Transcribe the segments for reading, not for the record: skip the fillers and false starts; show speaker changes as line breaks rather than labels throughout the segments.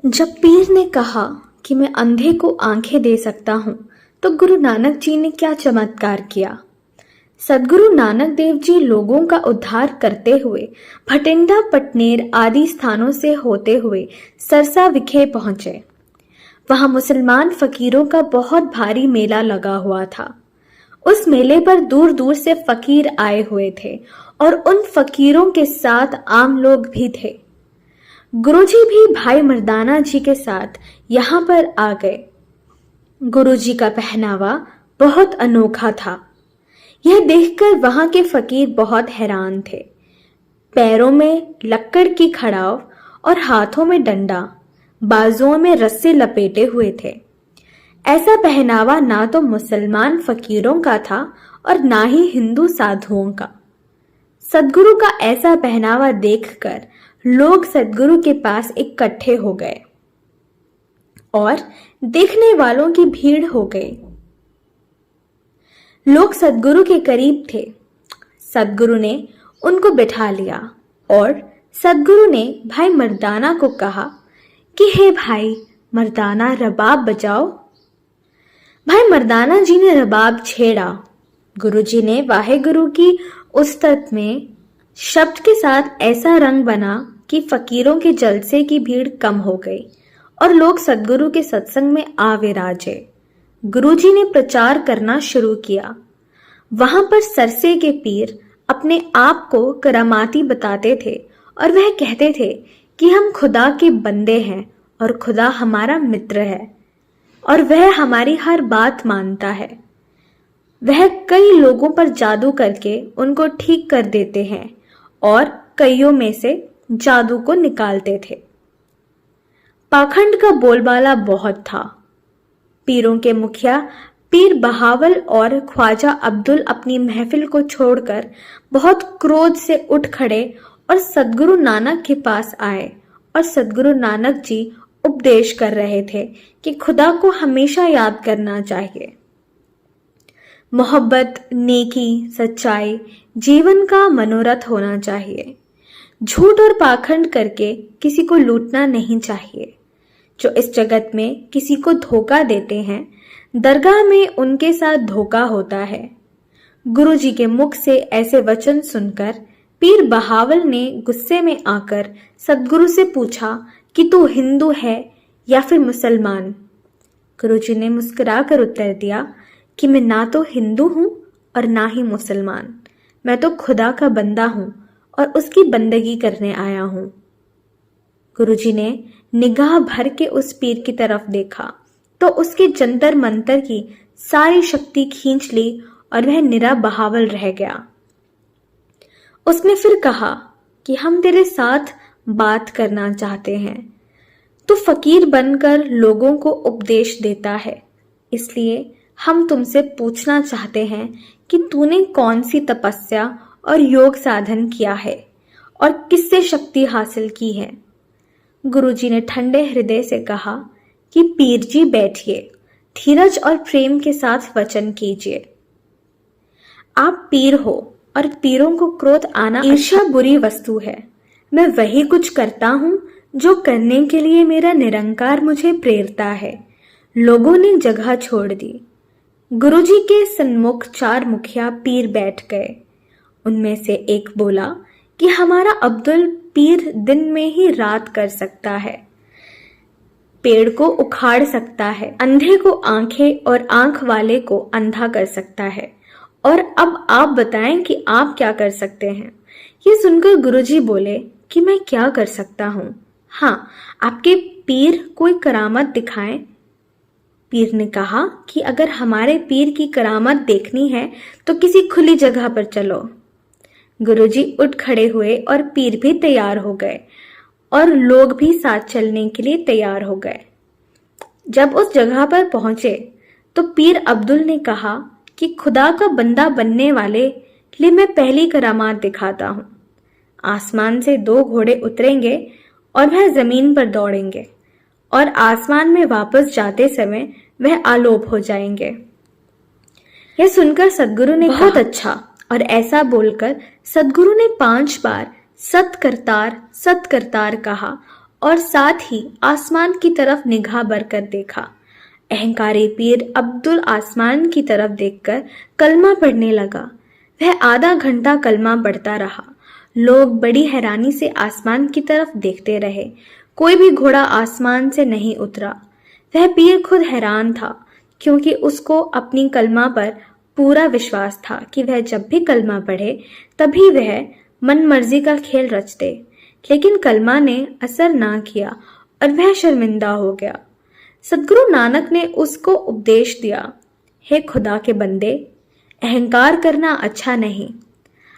जब पीर ने कहा कि मैं अंधे को आंखें दे सकता हूं, तो गुरु नानक जी ने क्या चमत्कार किया। सद्गुरु नानक देव जी लोगों का उद्धार करते हुए भटिंडा, पटनेर आदि स्थानों से होते हुए सरसा विखे पहुंचे। वहां मुसलमान फकीरों का बहुत भारी मेला लगा हुआ था। उस मेले पर दूर दूर से फकीर आए हुए थे और उन फकीरों के साथ आम लोग भी थे। गुरुजी भी भाई मर्दाना जी के साथ यहाँ पर आ गए। गुरुजी का पहनावा बहुत अनोखा था। यह देखकर वहां के फकीर बहुत हैरान थे। पैरों में लक्कड़ की खड़ाव और हाथों में डंडा, बाजुओं में रस्से लपेटे हुए थे। ऐसा पहनावा ना तो मुसलमान फकीरों का था और ना ही हिंदू साधुओं का। सद्गुरु का ऐसा पहनावा देखकर लोग सद्गुरु के पास इकट्ठे हो गए और देखने वालों की भीड़ हो गई। लोग सद्गुरु के करीब थे। सद्गुरु ने उनको बिठा लिया और सद्गुरु ने भाई मर्दाना को कहा कि हे भाई मर्दाना, रबाब बजाओ। भाई मर्दाना जी ने रबाब छेड़ा। गुरुजी ने वाहेगुरु की उस्तत में शब्द के साथ ऐसा रंग बना कि फकीरों के जलसे की भीड़ कम हो गई और लोग सद्गुरु के सत्संग में आ विराजे। गुरुजी ने प्रचार करना शुरू किया। वहां पर सरसे के पीर अपने आप को करामाती बताते थे और वह कहते थे कि हम खुदा के बंदे हैं और खुदा हमारा मित्र है और वह हमारी हर बात मानता है। वह कई लोगों पर जादू करके उनको ठीक कर देते हैं और कईयों में से जादू को निकालते थे। पाखंड का बोलबाला बहुत था। पीरों के मुखिया पीर बहावल और ख्वाजा अब्दुल अपनी महफिल को छोड़कर बहुत क्रोध से उठ खड़े और सद्गुरु नानक के पास आए और सद्गुरु नानक जी उपदेश कर रहे थे कि खुदा को हमेशा याद करना चाहिए। मोहब्बत, नेकी, सच्चाई जीवन का मनोरथ होना चाहिए। झूठ और पाखंड करके किसी को लूटना नहीं चाहिए। जो इस जगत में किसी को धोखा देते हैं, दरगाह में उनके साथ धोखा होता है। गुरुजी के मुख से ऐसे वचन सुनकर पीर बहावल ने गुस्से में आकर सद्गुरु से पूछा कि तू हिंदू है या फिर मुसलमान। गुरुजी ने मुस्कुराकर उत्तर दिया कि मैं ना तो हिंदू हूं और ना ही मुसलमान। मैं तो खुदा का बंदा हूं और उसकी बंदगी करने आया हूं। गुरुजी ने निगाह भर के उस पीर की तरफ देखा तो उसके जंतर मंतर की सारी शक्ति खींच ली और वह निरा बहावल रह गया। उसने फिर कहा कि हम तेरे साथ बात करना चाहते हैं। तू फकीर बनकर लोगों को उपदेश देता है, इसलिए हम तुमसे पूछना चाहते हैं कि तूने कौन सी तपस्या और योग साधन किया है और किससे शक्ति हासिल की है। गुरुजी ने ठंडे हृदय से कहा कि पीर जी बैठिए, धीरज और प्रेम के साथ वचन कीजिए। आप पीर हो और पीरों को क्रोध आना ईर्ष्या बुरी वस्तु है। मैं वही कुछ करता हूं जो करने के लिए मेरा निरंकार मुझे प्रेरता है। लोगों ने जगह छोड़ दी। गुरुजी के सन्मुख 4 मुखिया पीर बैठ गए। उनमें से एक बोला कि हमारा अब्दुल पीर दिन में ही रात कर सकता है, पेड़ को उखाड़ सकता है, अंधे को आंखें और आंख वाले को अंधा कर सकता है, और अब आप बताएं कि आप क्या कर सकते हैं। ये सुनकर गुरुजी बोले कि मैं क्या कर सकता हूं। हाँ, आपके पीर कोई करामत दिखाएं। पीर ने कहा कि अगर हमारे पीर की करामत देखनी है तो किसी खुली जगह पर चलो। गुरुजी उठ खड़े हुए और पीर भी तैयार हो गए और लोग भी साथ चलने के लिए तैयार हो गए। जब उस जगह पर पहुंचे तो पीर अब्दुल ने कहा कि खुदा का बंदा बनने वाले लिए मैं पहली करामात दिखाता हूं। आसमान से 2 घोड़े उतरेंगे और वह जमीन पर दौड़ेंगे और आसमान में वापस जाते समय वह आलोप हो जाएंगे। यह सुनकर सद्गुरु ने बहुत अच्छा, और ऐसा बोलकर सद्गुरु ने 5 बार सत करतार कहा और साथ ही आसमान की तरफ निगाह भरकर देखा। अहंकारी पीर अब्दुल आसमान की तरफ देखकर कलमा पढ़ने लगा। वह आधा घंटा कलमा पढ़ता रहा। लोग बड़ी हैरानी से आसमान की तरफ देखते रहे। कोई भी घोड़ा आसमान से नहीं उतरा। वह पीर खुद हैरान था, क्योंकि उसको अपनी कलमा पर पूरा विश्वास था कि वह जब भी कलमा पढ़े तभी वह मन मर्जी का खेल रच दे। लेकिन कलमा ने असर ना किया और वह शर्मिंदा हो गया। सदगुरु नानक ने उसको उपदेश दिया, हे खुदा के बंदे, अहंकार करना अच्छा नहीं।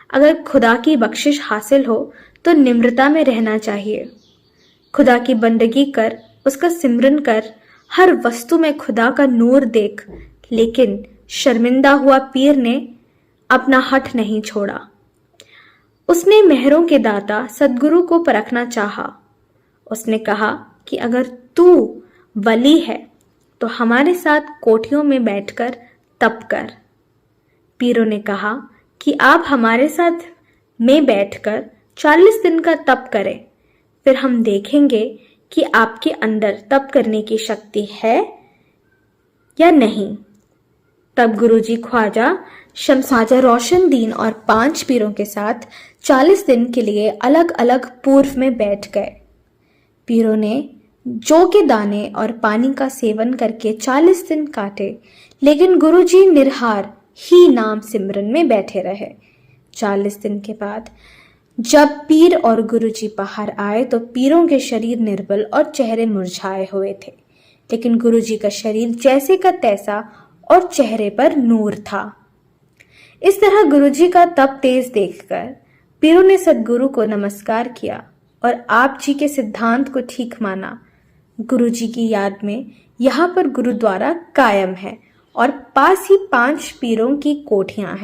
अगर खुदा की बख्शिश हासिल हो तो निम्रता में रहना चाहिए। खुदा की बंदगी कर, उसका सिमरन कर, हर वस्तु में खुदा का नूर देख। लेकिन शर्मिंदा हुआ पीर ने अपना हठ नहीं छोड़ा। उसने मेहरों के दाता सदगुरु को परखना चाहा। उसने कहा कि अगर तू वली है तो हमारे साथ कोठियों में बैठकर तप कर। पीरों ने कहा कि आप हमारे साथ में बैठकर 40 दिन का तप करें, फिर हम देखेंगे कि आपके अंदर तप करने की शक्ति है या नहीं। तब गुरुजी ख्वाजा शमसाजा रोशन दीन और 5 पीरों के साथ 40 दिन के लिए अलग अलग पूर्व में बैठ गए। पीरों ने जौ के दाने और पानी का सेवन करके 40 दिन काटे, लेकिन गुरुजी निर्हार ही नाम सिमरन में बैठे रहे। 40 दिन के बाद जब पीर और गुरुजी बाहर आए तो पीरों के शरीर निर्बल और चेहरे मुरझाए हुए थे, लेकिन गुरुजी का शरीर जैसे का तैसा और चेहरे पर नूर था। इस तरह गुरुजी का तप तेज देखकर पीरों ने सदगुरु को नमस्कार किया और आप जी के सिद्धांत को ठीक माना। गुरुजी की याद में यहाँ पर गुरुद्वारा कायम है और पास ही 5 पीरों की कोठियां हैं।